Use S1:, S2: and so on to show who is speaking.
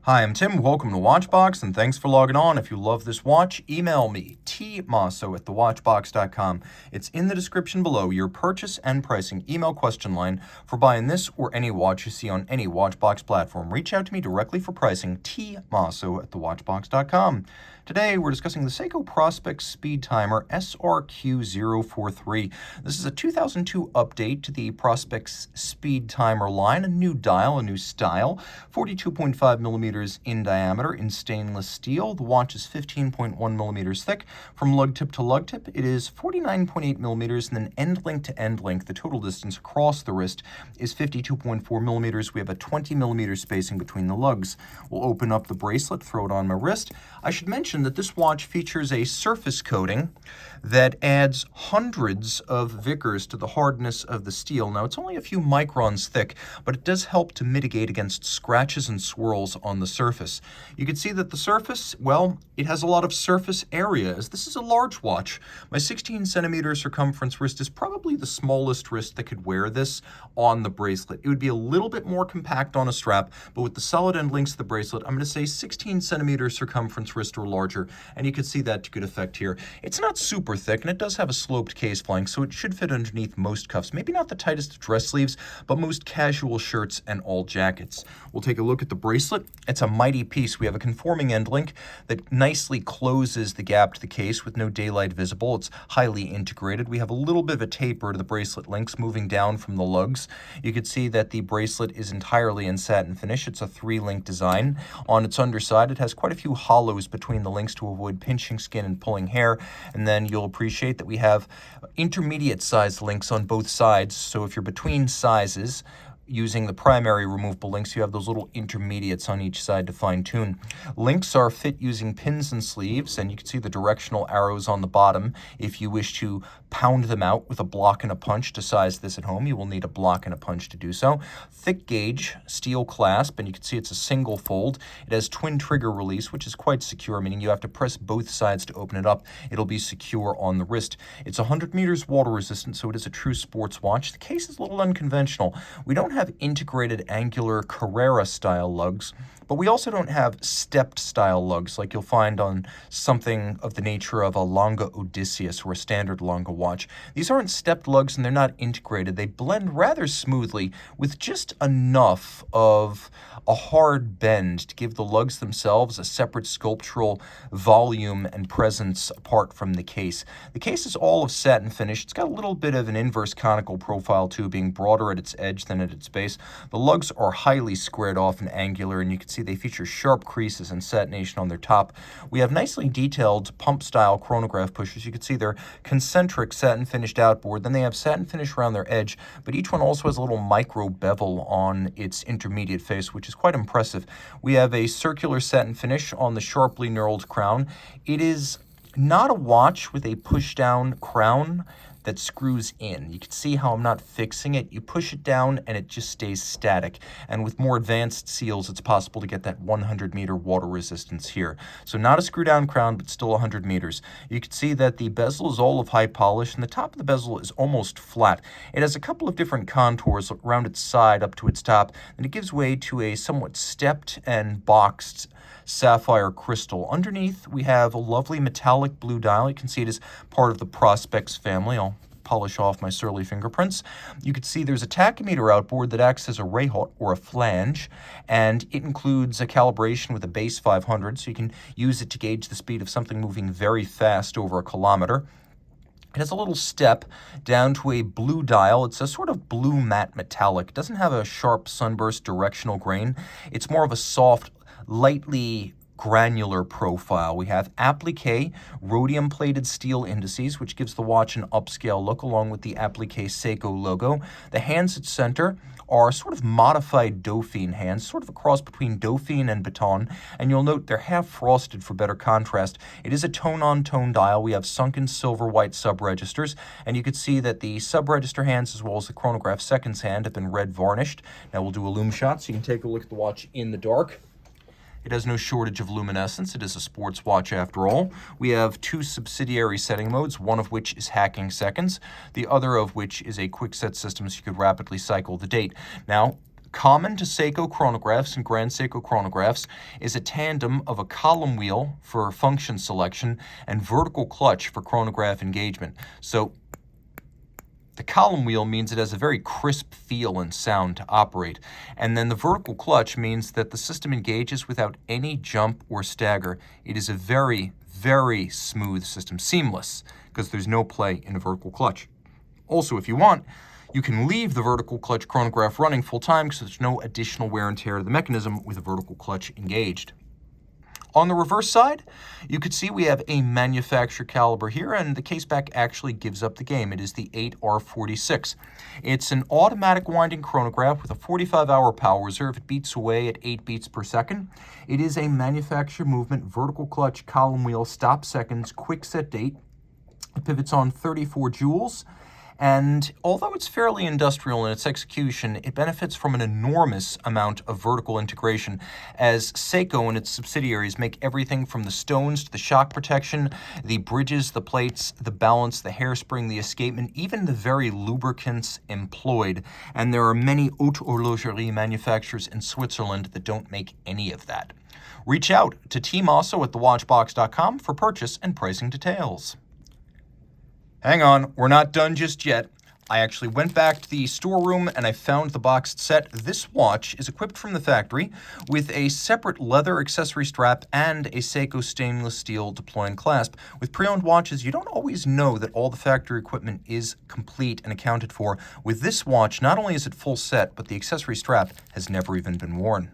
S1: Hi, I'm Tim. Welcome to Watchbox, and thanks for logging on. If you love this watch, email me, tmosso@thewatchbox.com. It's in the description below, your purchase and pricing email question line for buying this or any watch you see on any Watchbox platform. Reach out to me directly for pricing, tmosso@thewatchbox.com. Today, we're discussing the Seiko Prospex Speedtimer SRQ043. This is a 2002 update to the Prospex Speedtimer line, a new dial, a new style, 42.5 millimeters in diameter in stainless steel. The watch is 15.1 millimeters thick. From lug tip to lug tip, it is 49.8 millimeters, and then end link to end link, the total distance across the wrist is 52.4 millimeters. We have a 20 millimeter spacing between the lugs. We'll open up the bracelet, throw it on my wrist. I should mention that this watch features a surface coating that adds hundreds of Vickers to the hardness of the steel. Now, it's only a few microns thick, but it does help to mitigate against scratches and swirls on the surface. You can see that the surface, well, it has a lot of surface area, as this is a large watch. My 16 centimeter circumference wrist is probably the smallest wrist that could wear this on the bracelet. It would be a little bit more compact on a strap, but with the solid end links to the bracelet, I'm going to say 16 centimeter circumference wrist or larger, and you can see that to good effect here. It's not super thick, and it does have a sloped case flank, so it should fit underneath most cuffs. Maybe not the tightest of dress sleeves, but most casual shirts and all jackets. We'll take a look at the bracelet. It's a mighty piece. We have a conforming end link that nicely closes the gap to the case with no daylight visible. It's highly integrated. We have a little bit of a taper to the bracelet links moving down from the lugs. You can see that the bracelet is entirely in satin finish. It's a 3-link design. On its underside, it has quite a few hollows between the links to avoid pinching skin and pulling hair. And then you'll appreciate that we have intermediate sized links on both sides. So if you're between sizes, using the primary removable links, you have those little intermediates on each side to fine-tune. Links are fit using pins and sleeves, and you can see the directional arrows on the bottom. If you wish to pound them out with a block and a punch to size this at home, you will need a block and a punch to do so. Thick gauge steel clasp, and you can see it's a single fold. It has twin trigger release, which is quite secure, meaning you have to press both sides to open it up. It'll be secure on the wrist. It's 100 meters water resistant, so it is a true sports watch. The case is a little unconventional. We don't have integrated angular Carrera-style lugs, but we also don't have stepped-style lugs like you'll find on something of the nature of a Longa Odysseus or a standard Longa watch. These aren't stepped lugs, and they're not integrated. They blend rather smoothly with just enough of a hard bend to give the lugs themselves a separate sculptural volume and presence apart from the case. The case is all of satin finish. It's got a little bit of an inverse conical profile too, being broader at its edge than at its base. The lugs are highly squared off and angular, and you can see they feature sharp creases and satination on their top. We have nicely detailed pump-style chronograph pushers. You can see they're concentric satin-finished outboard. Then they have satin finish around their edge, but each one also has a little micro bevel on its intermediate face, which is quite impressive. We have a circular satin finish on the sharply knurled crown. It is not a watch with a push-down crown that screws in. You can see how I'm not fixing it. You push it down and it just stays static. And with more advanced seals, it's possible to get that 100 meter water resistance here. So not a screw down crown, but still 100 meters. You can see that the bezel is all of high polish, and the top of the bezel is almost flat. It has a couple of different contours around its side up to its top, and it gives way to a somewhat stepped and boxed sapphire crystal. Underneath, we have a lovely metallic blue dial. You can see it is part of the Prospex family. I'll polish off my surly fingerprints. You can see there's a tachymeter outboard that acts as a rehaut or a flange, and it includes a calibration with a base 500, so you can use it to gauge the speed of something moving very fast over a kilometer. It has a little step down to a blue dial. It's a sort of blue matte metallic. It doesn't have a sharp sunburst directional grain. It's more of a soft, lightly granular profile. We have applique rhodium-plated steel indices, which gives the watch an upscale look, along with the applique Seiko logo. The hands at center are sort of modified Dauphine hands, sort of a cross between Dauphine and Baton, and you'll note they're half frosted for better contrast. It is a tone-on-tone dial. We have sunken silver-white sub-registers, and you can see that the sub-register hands as well as the chronograph seconds hand have been red varnished. Now we'll do a lume shot so you can take a look at the watch in the dark. It has no shortage of luminescence. It is a sports watch after all. We have two subsidiary setting modes, one of which is hacking seconds, the other of which is a quick set system so you could rapidly cycle the date. Now, Common to Seiko chronographs and Grand Seiko chronographs is a tandem of a column wheel for function selection and vertical clutch for chronograph engagement. So the column wheel means it has a very crisp feel and sound to operate. And then the vertical clutch means that the system engages without any jump or stagger. It is a very, very smooth system, seamless, because there's no play in a vertical clutch. Also, if you want, you can leave the vertical clutch chronograph running full time because there's no additional wear and tear to the mechanism with a vertical clutch engaged. On the reverse side, you could see we have a manufacturer caliber here, and the caseback actually gives up the game. It is the 8R46. It's an automatic winding chronograph with a 45-hour power reserve. It beats away at 8 beats per second. It is a manufacturer movement, vertical clutch, column wheel, stop seconds, quick set date. It pivots on 34 joules. And although it's fairly industrial in its execution, it benefits from an enormous amount of vertical integration, as Seiko and its subsidiaries make everything from the stones to the shock protection, the bridges, the plates, the balance, the hairspring, the escapement, even the very lubricants employed. And there are many haute horlogerie manufacturers in Switzerland that don't make any of that. Reach out to Team Mosso at thewatchbox.com for purchase and pricing details. Hang on, we're not done just yet. I actually went back to the storeroom and I found the boxed set. This watch is equipped from the factory with a separate leather accessory strap and a Seiko stainless steel deploy and clasp. With pre-owned watches, you don't always know that all the factory equipment is complete and accounted for. With this watch, not only is it full set, but the accessory strap has never even been worn.